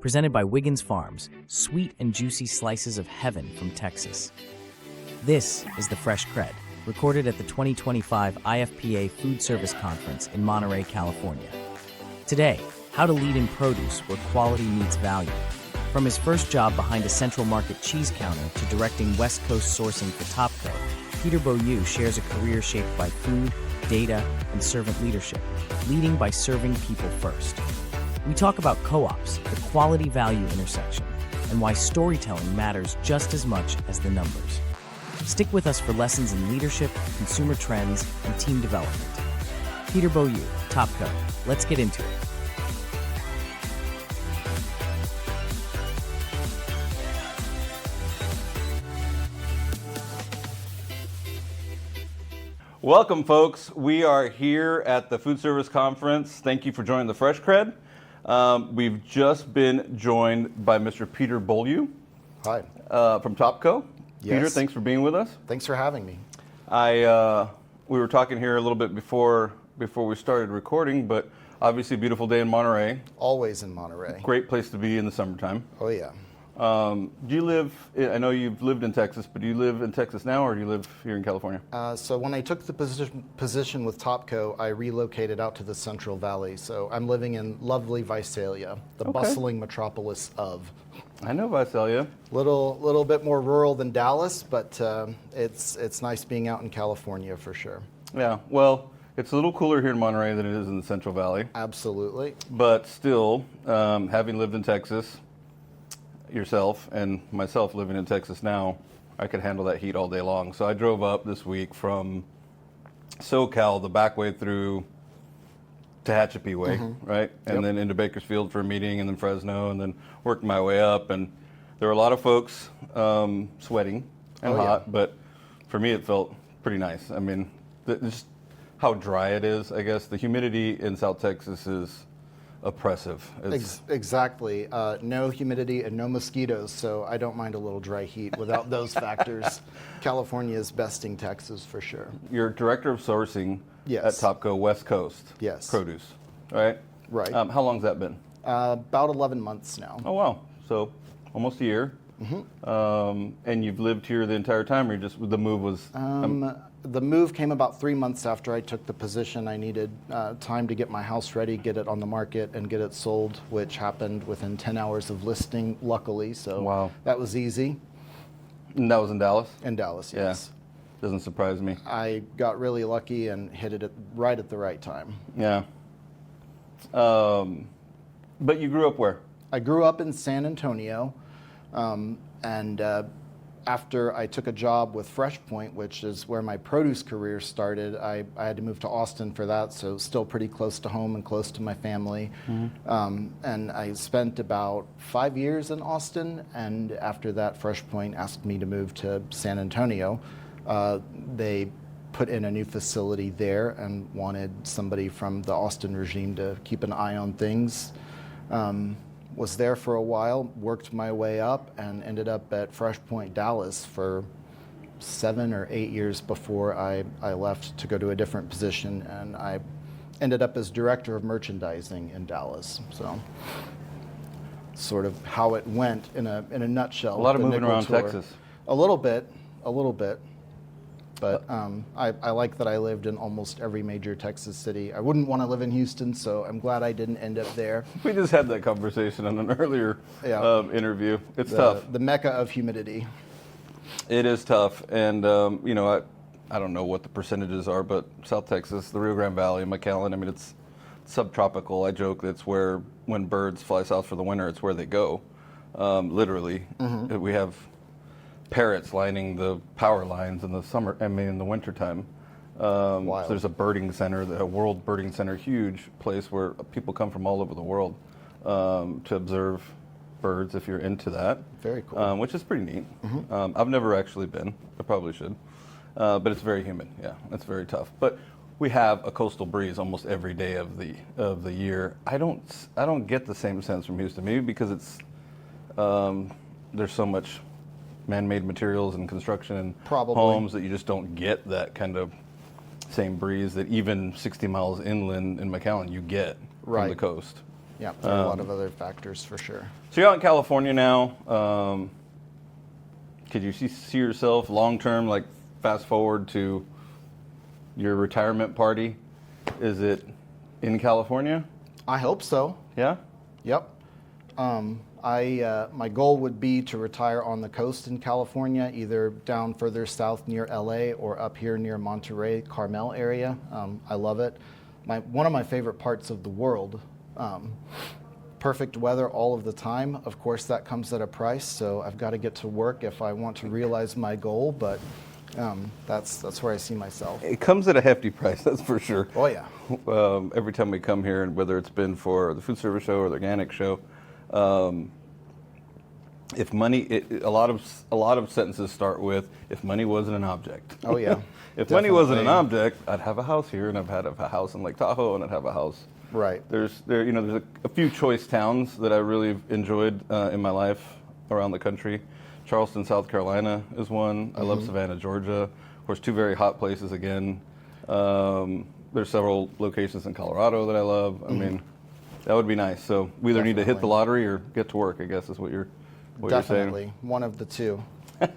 presented by Wiggins Farms, sweet and juicy slices of heaven from Texas. This is the Fresh CrEd, recorded at the 2025 IFPA Foodservice Conference in Monterey, California. Today, how to lead in produce where quality meets value. From his first job behind a Central Market cheese counter to directing West Coast sourcing for Topco, Peter Beaullieu shares a career shaped by food, data, and servant leadership, leading by serving people first. We talk about co-ops, the quality-value intersection, and why storytelling matters just as much as the numbers. Stick with us for lessons in leadership, consumer trends, and team development. Peter Beaullieu, Topco. Let's get into it. Welcome, folks. We are here at the Foodservice Conference. Thank you for joining the Fresh CrEd. We've just been joined by Mr. Peter Beaullieu. Hi. From Topco. Yes. Peter, thanks for being with us. Thanks for having me. We were talking here a little bit before we started recording, but obviously a beautiful day in Monterey. Always in Monterey. Great place to be in the summertime. Oh, yeah. Do you live, I know you've lived in Texas, but do you live in Texas now or do you live here in California? So when I took the position with Topco, I relocated out to the Central Valley. So I'm living in lovely Visalia, the bustling metropolis of. I know Visalia. Little bit more rural than Dallas, but it's nice being out in California for sure. Yeah, well, it's a little cooler here in Monterey than it is in the Central Valley. Absolutely. But still, having lived in Texas, yourself and myself living in Texas now, I could handle that heat all day long. So I drove up this week from SoCal, the back way through Tehachapi way, right? And then into Bakersfield for a meeting, and then Fresno, and then worked my way up. And there were a lot of folks sweating and hot, but for me it felt pretty nice. I mean, just how dry it is, I guess. The humidity in South Texas is oppressive. Exactly. No humidity and no mosquitoes, so I don't mind a little dry heat without those factors. California is besting Texas for sure. You're director of sourcing Yes. at Topco West Coast Yes. Produce, right? Right. How long's that been? About 11 months now. Oh, wow. So almost a year. And you've lived here the entire time, or just the move was? The move came about 3 months after I took the position. I needed time to get my house ready, get it on the market, and get it sold, which happened within 10 hours of listing, luckily. So that was easy. And that was in Dallas? In Dallas, yes. Yeah. Doesn't surprise me. I got really lucky and hit it right at the right time. Yeah. But you grew up where? I grew up in San Antonio, and after I took a job with Fresh Point, which is where my produce career started, I had to move to Austin for that, so still pretty close to home and close to my family. And I spent about 5 years in Austin, and after that, Fresh Point asked me to move to San Antonio. They put in a new facility there and wanted somebody from the Austin regime to keep an eye on things. Was there for a while, worked my way up, and ended up at Fresh Point Dallas for 7 or 8 years before I left to go to a different position, and I ended up as director of merchandising in Dallas. So, sort of how it went in a nutshell. A lot of moving around Texas. A little bit. But I like that I lived in almost every major Texas city. I wouldn't want to live in Houston, so I'm glad I didn't end up there. We just had that conversation in an earlier interview. It's tough. The mecca of humidity. It is tough. And, I don't know what the percentages are, but South Texas, the Rio Grande Valley, McAllen, I mean, it's subtropical. I joke that's where, when birds fly south for the winter, it's where they go, literally. We have parrots lining the power lines in the wintertime. So there's a birding center, a World Birding Center, huge place where people come from all over the world to observe birds if you're into that. Very cool. Which is pretty neat. I've never actually been. I probably should. But it's very humid. Yeah, it's very tough. But we have a coastal breeze almost every day of the year. I don't get the same sense from Houston. Maybe because it's there's so much man-made materials and construction and homes that you just don't get that kind of same breeze that even 60 miles inland in McAllen you get from the coast. Yeah, there are a lot of other factors for sure. So you're out in California now. Could you see yourself long term, like fast forward to your retirement party? Is it in California? I hope so. Yeah? Yep. My goal would be to retire on the coast in California, either down further south near LA or up here near Monterey, Carmel area. I love it. One of my favorite parts of the world. Perfect weather all of the time. Of course, that comes at a price, so I've got to get to work if I want to realize my goal, but that's where I see myself. It comes at a hefty price, that's for sure. Oh, yeah. Every time we come here, and whether it's been for the food service show or the organic show, if money, a lot of sentences start with, if money wasn't an object. Oh, yeah. If money wasn't an object, I'd have a house here, and I've had a house in Lake Tahoe, and I'd have a house. Right. There's a few choice towns that I really enjoyed in my life around the country. Charleston, South Carolina is one. I love Savannah, Georgia. Of course, two very hot places again. There's several locations in Colorado that I love. I mean, that would be nice. So we either need to hit the lottery or get to work, I guess is what you're saying. Definitely. One of the two. How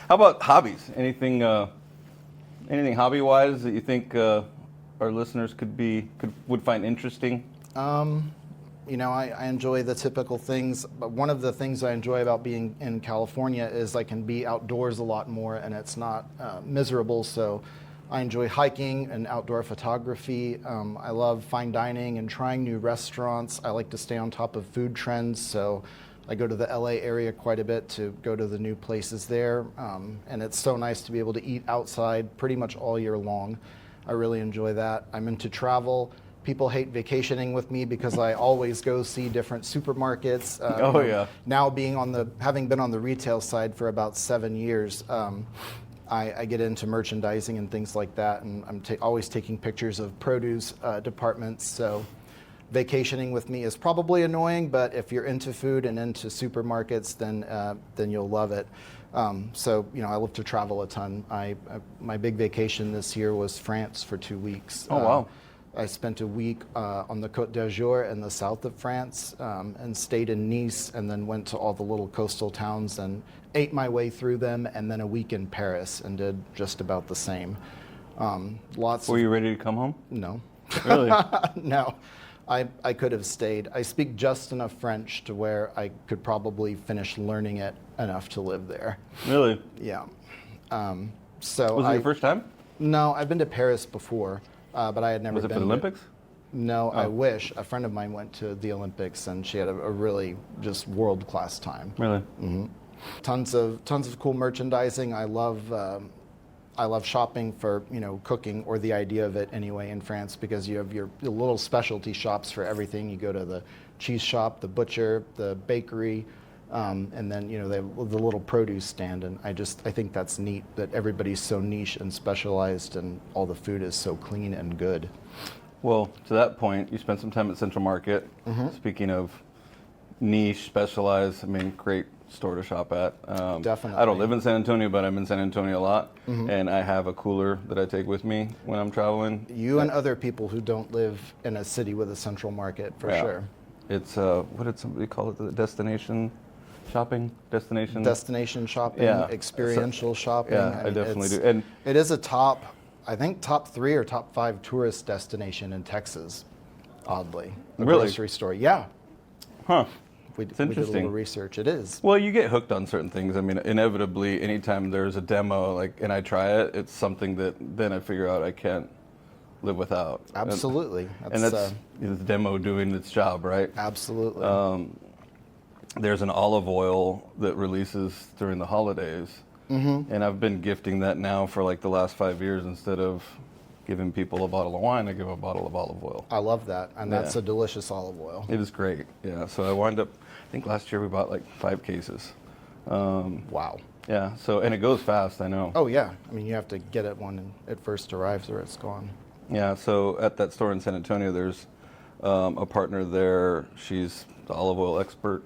about hobbies? Anything hobby-wise that you think our listeners would find interesting? I enjoy the typical things, but one of the things I enjoy about being in California is I can be outdoors a lot more, and it's not miserable. So I enjoy hiking and outdoor photography. I love fine dining and trying new restaurants. I like to stay on top of food trends, so I go to the LA area quite a bit to go to the new places there, and it's so nice to be able to eat outside pretty much all year long. I really enjoy that. I'm into travel. People hate vacationing with me because I always go see different supermarkets. Yeah. Now having been on the retail side for about 7 years, I get into merchandising and things like that, and I'm always taking pictures of produce departments. So vacationing with me is probably annoying, but if you're into food and into supermarkets, then you'll love it. I love to travel a ton. My big vacation this year was France for 2 weeks. Oh, wow. I spent a week on the Côte d'Azur in the south of France and stayed in Nice, and then went to all the little coastal towns and ate my way through them, and then a week in Paris and did just about the same. Were you ready to come home? No. Really? No. I could have stayed. I speak just enough French to where I could probably finish learning it enough to live there. Really? Yeah. Was it your first time? No, I've been to Paris before, but I had never been. Was it for the Olympics? No, I wish. A friend of mine went to the Olympics, and she had a really just world-class time. Really? Mm-hmm. Tons of cool merchandising. I love shopping for cooking, or the idea of it anyway, in France, because you have your little specialty shops for everything. You go to the cheese shop, the butcher, the bakery, and then they have the little produce stand. And I think that's neat that everybody's so niche and specialized, and all the food is so clean and good. Well, to that point, you spent some time at Central Market. Speaking of niche, specialized, great store to shop at. Definitely. I don't live in San Antonio, but I'm in San Antonio a lot, and I have a cooler that I take with me when I'm traveling. You and other people who don't live in a city with a Central Market, for sure. It's what did somebody call it? The destination shopping? Destination shopping, experiential shopping. Yeah, I definitely do. And it is a top 3 or top 5 tourist destination in Texas, oddly. A grocery store. Yeah. Huh. We It's did a interesting. little research. It is. Well, you get hooked on certain things. Inevitably, anytime there's a demo, and I try it, it's something that then I figure out I can't live without. Absolutely. And that's the demo doing its job, right? Absolutely. There's an olive oil that releases during the holidays, and I've been gifting that now for the last 5 years. Instead of giving people a bottle of wine, I give a bottle of olive oil. I love that, and that's a delicious olive oil. It is great, yeah. So I wind up, I think last year we bought 5 cases. Wow. Yeah, and it goes fast, I know. Oh, yeah. You have to get it when it first arrives or it's gone. Yeah, so at that store in San Antonio, there's a partner there. She's the olive oil expert.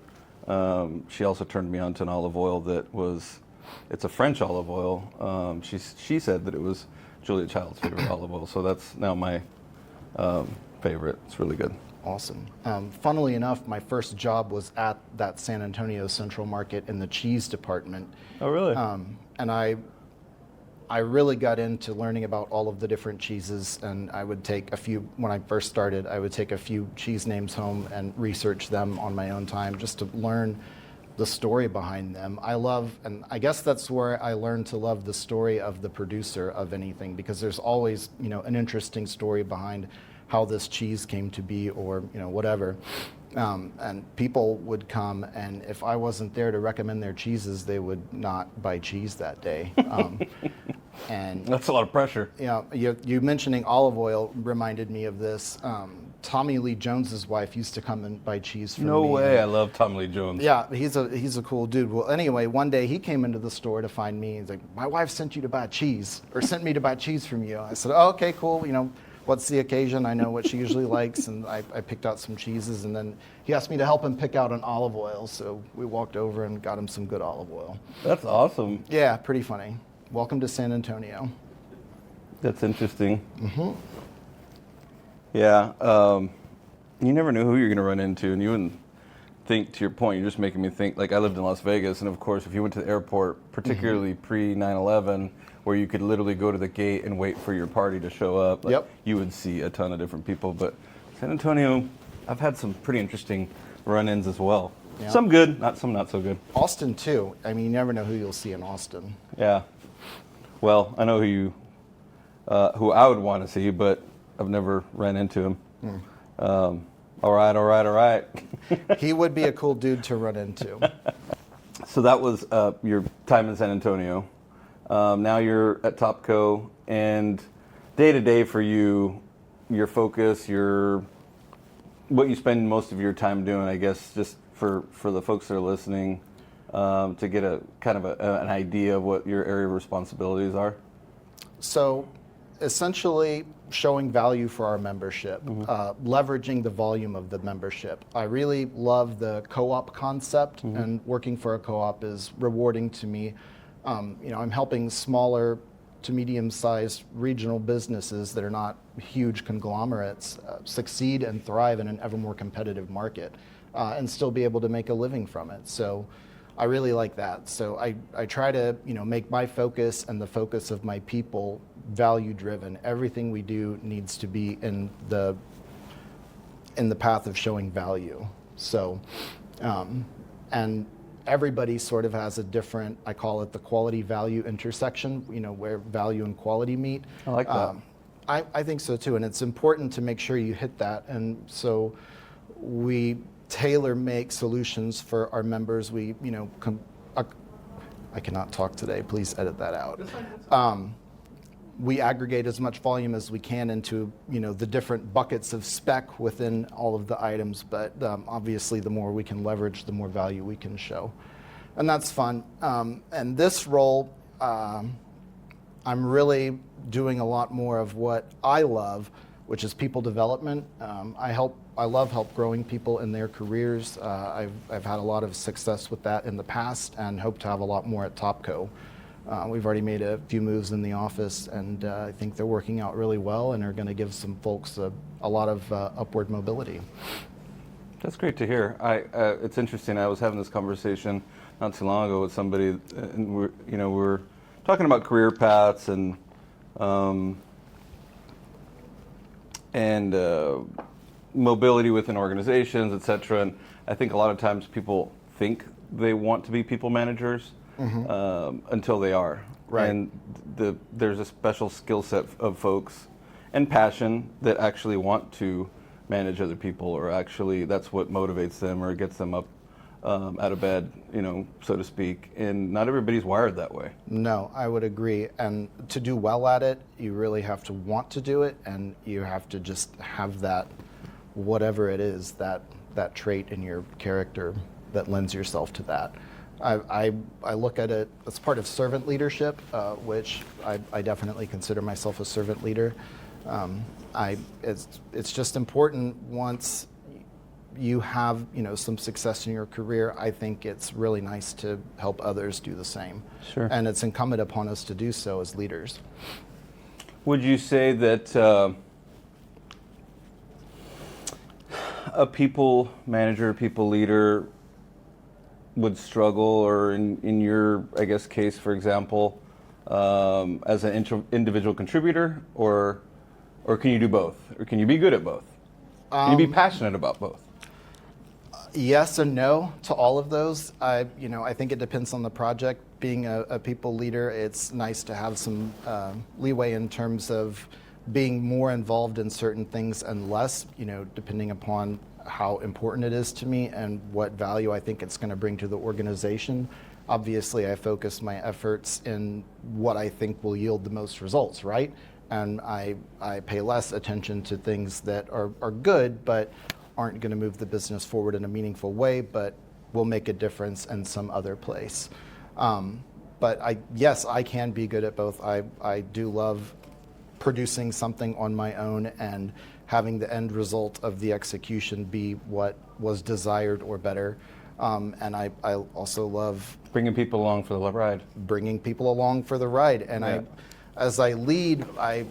She also turned me on to an olive oil it's a French olive oil. She said that it was Julia Child's favorite olive oil, so that's now my favorite. It's really good. Awesome. Funnily enough, my first job was at that San Antonio Central Market in the cheese department. Oh, really? And I really got into learning about all of the different cheeses, and I would take a few, when I first started, I would take a few cheese names home and research them on my own time just to learn the story behind them. I love, and I guess that's where I learned to love the story of the producer of anything, because there's always, an interesting story behind how this cheese came to be, or whatever. And people would come, and if I wasn't there to recommend their cheeses, they would not buy cheese that day. And That's a lot of pressure. you mentioning olive oil reminded me of this. Tommy Lee Jones's wife used to come and buy cheese from me. No way. I love Tom Lee Jones. Yeah, he's a cool dude. Well, anyway, one day he came into the store to find me. He's like, "My wife sent you to buy cheese, or sent me to buy cheese from you." I said, "Oh, okay, cool. What's the occasion? I know what she usually likes." And I picked out some cheeses, and then he asked me to help him pick out an olive oil. So we walked over and got him some good olive oil. That's awesome. Yeah, pretty funny. Welcome to San Antonio. That's interesting. Mm-hmm. Yeah. You never knew who you're going to run into, and you wouldn't think, to your point, you're just making me think, like I lived in Las Vegas, and of course, if you went to the airport, particularly pre-9/11, where you could literally go to the gate and wait for your party to show up, you would see a ton of different people. But San Antonio, I've had some pretty interesting run-ins as well. Yeah. Some good, some not so good. Austin, too. I mean, you never know who you'll see in Austin. Yeah. Well, I know who I would want to see, but I've never ran into him. All right. He would be a cool dude to run into. So that was your time in San Antonio. Now you're at Topco, and day to day for you, your focus, what you spend most of your time doing, I guess, just for the folks that are listening, to get a kind of an idea of what your area of responsibilities are. So essentially showing value for our membership, leveraging the volume of the membership. I really love the co-op concept, and working for a co-op is rewarding to me. I'm helping smaller to medium-sized regional businesses that are not huge conglomerates succeed and thrive in an ever more competitive market, and still be able to make a living from it. So I really like that. So I try to make my focus and the focus of my people value driven. Everything we do needs to be in the path of showing value. So and everybody sort of has a different, I call it the quality value intersection, where value and quality meet. I like that. I think so too, and it's important to make sure you hit that. And so we tailor make solutions for our members. We, I cannot talk today, please edit that out. We aggregate as much volume as we can into, the different buckets of spec within all of the items, but obviously the more we can leverage, the more value we can show. And that's fun. And this role, I'm really doing a lot more of what I love, which is people development. I love help growing people in their careers. I've had a lot of success with that in the past, and hope to have a lot more at Topco. We've already made a few moves in the office, and I think they're working out really well and are going to give some folks a lot of upward mobility. That's great to hear. It's interesting. I was having this conversation not too long ago with somebody, and we're talking about career paths and mobility within organizations, et cetera. And I think a lot of times people think they want to be people managers until they are. Right. And there's a special skill set of folks and passion that actually want to manage other people, or actually that's what motivates them or gets them up out of bed, so to speak. And not everybody's wired that way. No, I would agree. And to do well at it, you really have to want to do it, and you have to just have that, whatever it is, that trait in your character that lends yourself to that. I look at it as part of servant leadership, which I definitely consider myself a servant leader. It's just important once you have some success in your career. I think it's really nice to help others do the same. Sure. And it's incumbent upon us to do so as leaders. Would you say that a people manager, people leader would struggle, or in your, I guess, case, for example, as an individual contributor, or can you do both? Or can you be good at both? Can you be passionate about both? Yes and no to all of those. I think it depends on the project. Being a people leader, it's nice to have some leeway in terms of being more involved in certain things and less, depending upon how important it is to me and what value I think it's going to bring to the organization. Obviously, I focus my efforts in what I think will yield the most results, right? And I pay less attention to things that are good, but aren't going to move the business forward in a meaningful way, but will make a difference in some other place. But yes, I can be good at both. I do love producing something on my own and having the end result of the execution be what was desired or better. And I also love Bringing people along for the ride. Bringing people along for the ride. And as I lead, I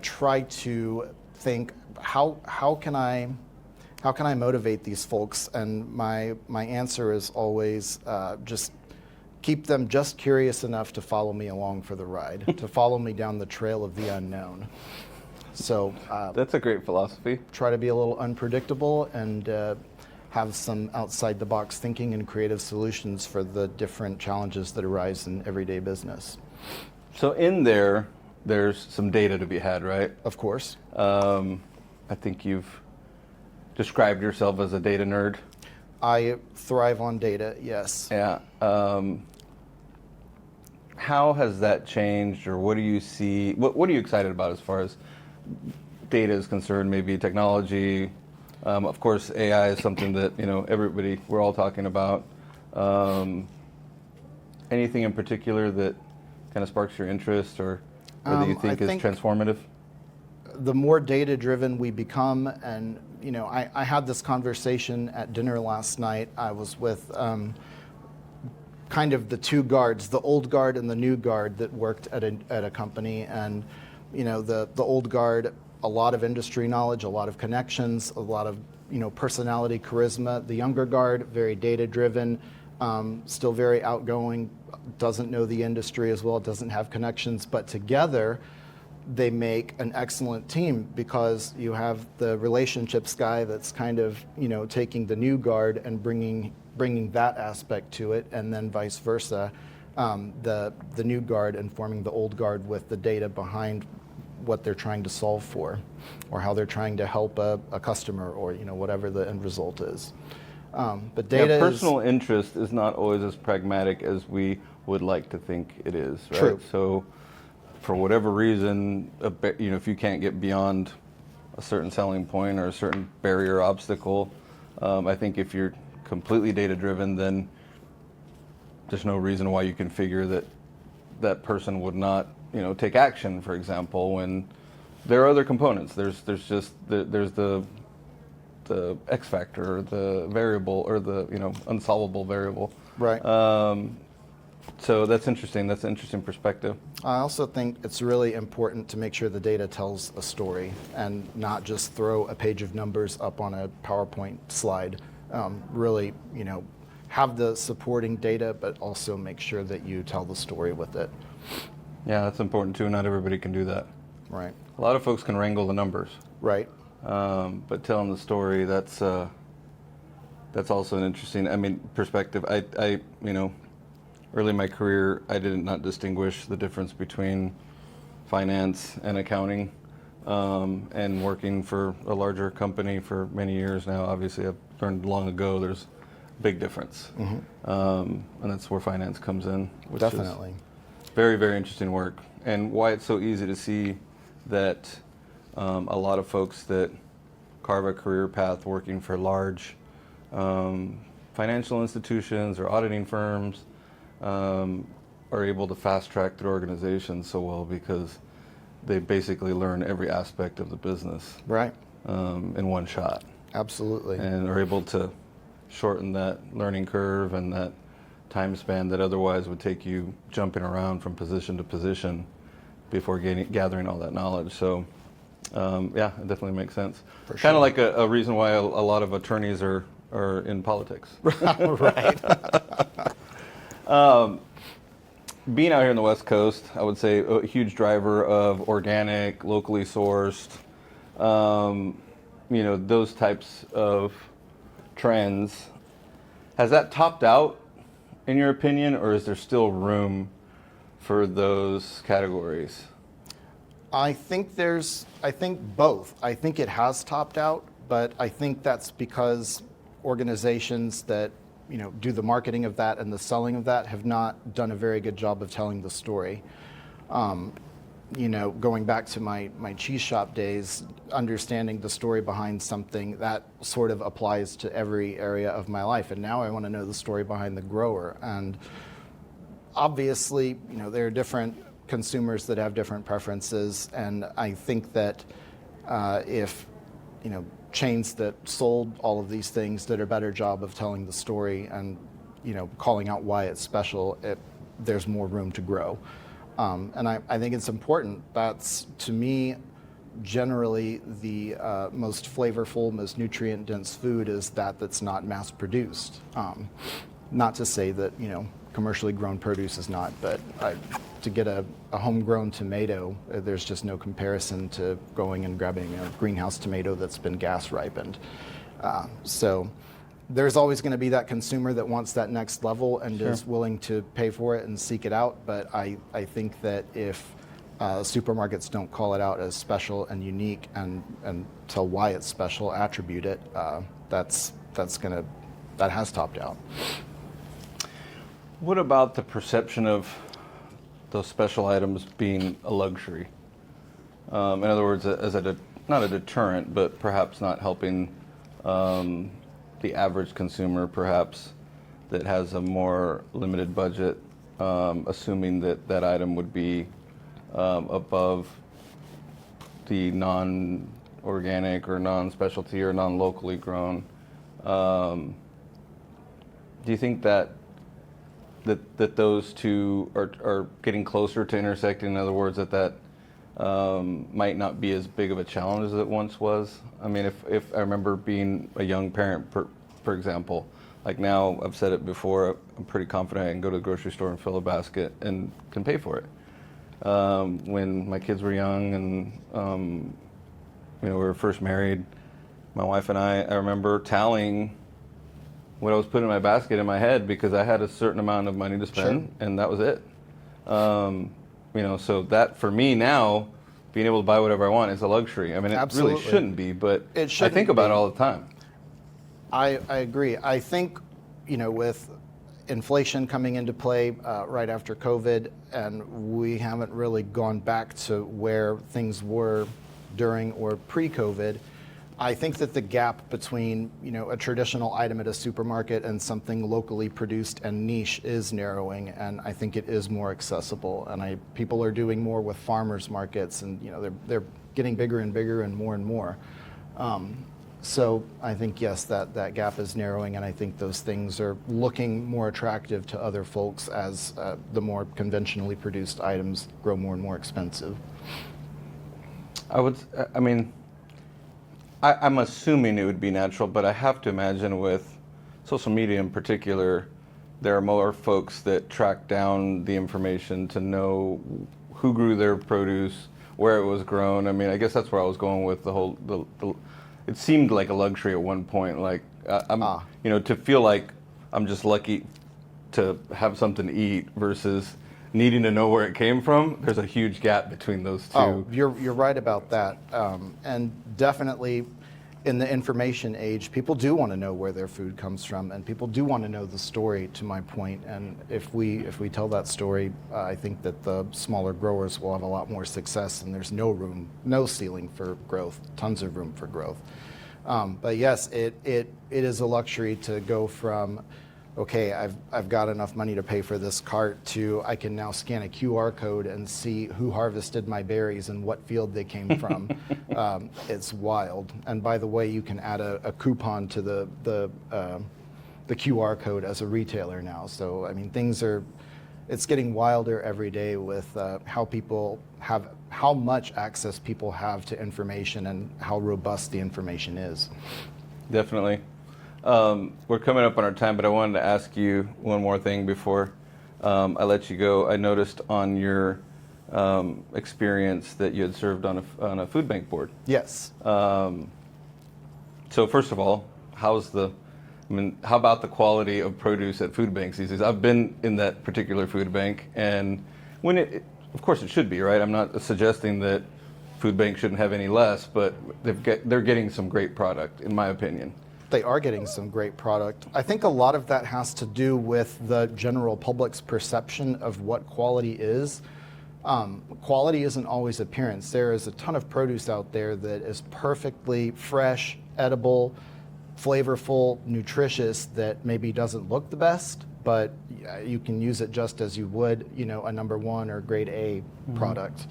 try to think, how can I motivate these folks? And my answer is always just keep them just curious enough to follow me along for the ride, to follow me down the trail of the unknown. So that's a great philosophy. Try to be a little unpredictable and have some outside the box thinking and creative solutions for the different challenges that arise in everyday business. So in there's some data to be had, right? Of course. I think you've described yourself as a data nerd. I thrive on data, yes. Yeah. How has that changed, or what do you see? What are you excited about as far as data is concerned? Maybe technology. Of course, AI is something that we're all talking about. Anything in particular that kind of sparks your interest, or that you think is transformative? The more data-driven we become, and I had this conversation at dinner last night. I was with kind of the two guards, the old guard and the new guard that worked at a company, and the old guard, a lot of industry knowledge, a lot of connections, a lot of personality, charisma. The younger guard, very data-driven, still very outgoing, doesn't know the industry as well, doesn't have connections, but together they make an excellent team because you have the relationships guy that's kind of taking the new guard and bringing that aspect to it, and then vice versa, the new guard informing the old guard with the data behind what they're trying to solve for, or how they're trying to help a customer, or whatever the end result is. But data personal interest is not always as pragmatic as we would like to think it is, right? True. So for whatever reason, if you can't get beyond a certain selling point or a certain barrier or obstacle, I think if you're completely data driven, then there's no reason why you can figure that person would not take action, for example, when there are other components. There's the X factor, or the variable, or the unsolvable variable. Right. So that's interesting. That's an interesting perspective. I also think it's really important to make sure the data tells a story and not just throw a page of numbers up on a PowerPoint slide. Really, have the supporting data, but also make sure that you tell the story with it. Yeah, that's important too. Not everybody can do that. Right. A lot of folks can wrangle the numbers. Right. But telling the story, that's also an interesting, perspective. I early in my career, I did not distinguish the difference between finance and accounting. And working for a larger company for many years now, obviously I've learned long ago there's a big difference. Mm-hmm. And that's where finance comes in. Which Definitely. Is very, very interesting work. And why it's so easy to see that a lot of folks that carve a career path working for large financial institutions or auditing firms are able to fast track their organizations so well because they basically learn every aspect of the business, right, in one shot. Absolutely. And are able to shorten that learning curve and that time span that otherwise would take you jumping around from position to position before gathering all that knowledge. So Yeah, it definitely makes sense. For Kind sure. of like a reason why a lot of attorneys are in politics. Right. Being out here on the West Coast, I would say a huge driver of organic, locally sourced, those types of trends. Has that topped out, in your opinion, or is there still room for those categories? I think both. I think it has topped out, but I think that's because organizations that do the marketing of that and the selling of that have not done a very good job of telling the story. Going back to my cheese shop days, understanding the story behind something that sort of applies to every area of my life. And now I want to know the story behind the grower. And obviously, there are different consumers that have different preferences, and I think that if chains that sold all of these things did a better job of telling the story and calling out why it's special, there's more room to grow. And I think it's important. That's, to me, generally the most flavorful, most nutrient-dense food is that's not mass-produced. Not to say that commercially grown produce is not, but to get a homegrown tomato, there's just no comparison to going and grabbing a greenhouse tomato that's been gas ripened. So there's always going to be that consumer that wants that next level and Sure. is willing to pay for it and seek it out. But I think that if supermarkets don't call it out as special and unique and tell why it's special, attribute it, that has topped out. What about the perception of those special items being a luxury? In other words, as not a deterrent, but perhaps not helping the average consumer, perhaps, that has a more limited budget, assuming that item would be above the non-organic or non-specialty or non-locally grown. Do you think that those two are getting closer to intersecting? In other words, that might not be as big of a challenge as it once was? I mean, if I remember being a young parent, for example, like now, I've said it before, I'm pretty confident I can go to the grocery store and fill a basket and can pay for it. When my kids were young and we were first married, my wife and I remember tallying what I was putting in my basket in my head because I had a certain amount of money to spend, Sure. and that was it. So that for me now, being able to buy whatever I want is a luxury. I mean, it Absolutely. really shouldn't be, but It I shouldn't think about be. it all the time. I agree. I think, with inflation coming into play right after COVID, and we haven't really gone back to where things were during or pre-COVID, I think that the gap between, a traditional item at a supermarket and something locally produced and niche is narrowing, and I think it is more accessible. And people are doing more with farmers markets, and they're getting bigger and bigger and more. So I think, yes, that gap is narrowing, and I think those things are looking more attractive to other folks as the more conventionally produced items grow more and more expensive. I'm assuming it would be natural, but I have to imagine with social media in particular, there are more folks that track down the information to know who grew their produce, where it was grown. I mean, I guess that's where I was going with the whole. It seemed like a luxury at one point, like to feel like I'm just lucky to have something to eat versus needing to know where it came from. There's a huge gap between those two. Oh, you're right about that, and definitely in the information age, people do want to know where their food comes from, and people do want to know the story. To my point, and if we tell that story, I think that the smaller growers will have a lot more success, and there's no ceiling for growth, tons of room for growth. But yes, it is a luxury to go from, okay, I've got enough money to pay for this cart, to I can now scan a QR code and see who harvested my berries and what field they came from. It's wild. And by the way, you can add a coupon to the QR code as a retailer now. So I mean, things are it's getting wilder every day with how much access people have to information and how robust the information is. Definitely. We're coming up on our time, but I wanted to ask you one more thing before I let you go. I noticed on your experience that you had served on a food bank board. Yes. So first of all, how about the quality of produce at food banks these days? I've been in that particular food bank, and of course it should be, right? I'm not suggesting that food banks shouldn't have any less, but they're getting some great product, in my opinion. They are getting some great product. I think a lot of that has to do with the general public's perception of what quality is. Quality isn't always appearance. There is a ton of produce out there that is perfectly fresh, edible, flavorful, nutritious, that maybe doesn't look the best, but you can use it just as you would, a number one or grade A product.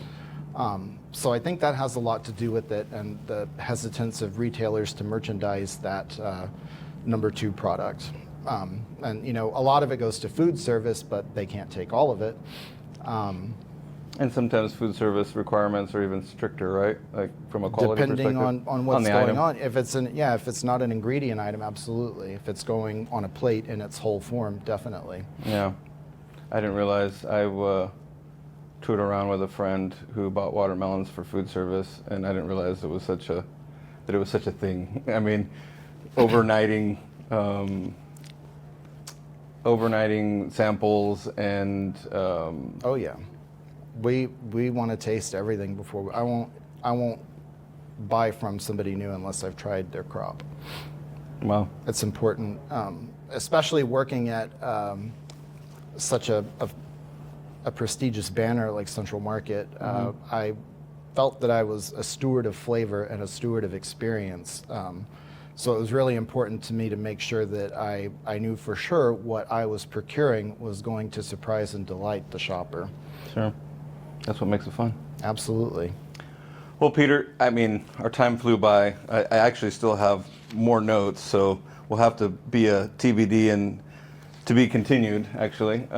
So I think that has a lot to do with it, and the hesitance of retailers to merchandise that number two product. And a lot of it goes to food service, but they can't take all of it. And sometimes food service requirements are even stricter, right? Like from a quality Depending perspective. on what's the going item. on. If it's not an ingredient item, absolutely. If it's going on a plate in its whole form, definitely. Yeah. I didn't realize I toured around with a friend who bought watermelons for food service, and I didn't realize it was such a thing. I mean, overnighting samples and Oh yeah. We want to taste everything before I won't buy from somebody new unless I've tried their crop. Wow. It's important, especially working at such a prestigious banner like Central Market. I felt that I was a steward of flavor and a steward of experience. So it was really important to me to make sure that I knew for sure what I was procuring was going to surprise and delight the shopper. Sure. That's what makes it fun. Absolutely. Well, Peter, I mean, our time flew by. I actually still have more notes, so we'll have to be a TBD and to be continued, actually.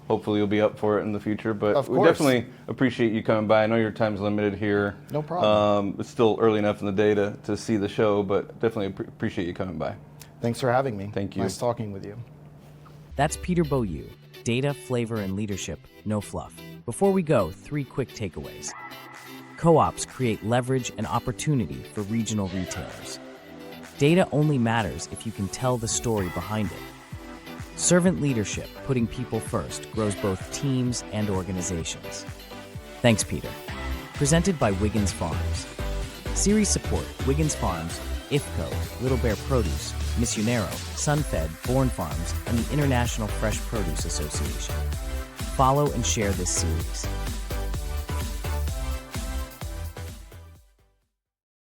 Hopefully you'll be up for it in the future, but Of we course. definitely appreciate you coming by. I know your time's limited here. No problem. It's still early enough in the day to see the show, but definitely appreciate you coming by. Thanks for having me. Thank you. Nice talking with you. That's Peter Beaullieu. Data, flavor, and leadership, no fluff. Before we go, 3 quick takeaways. Co-ops create leverage and opportunity for regional retailers. Data only matters if you can tell the story behind it. Servant leadership, putting people first, grows both teams and organizations. Thanks, Peter. Presented by Wiggins Farms. Series support: Wiggins Farms, IFPA, Little Bear Produce, Missionero, Sunfed, Bourne Farms, and the International Fresh Produce Association. Follow and share this series.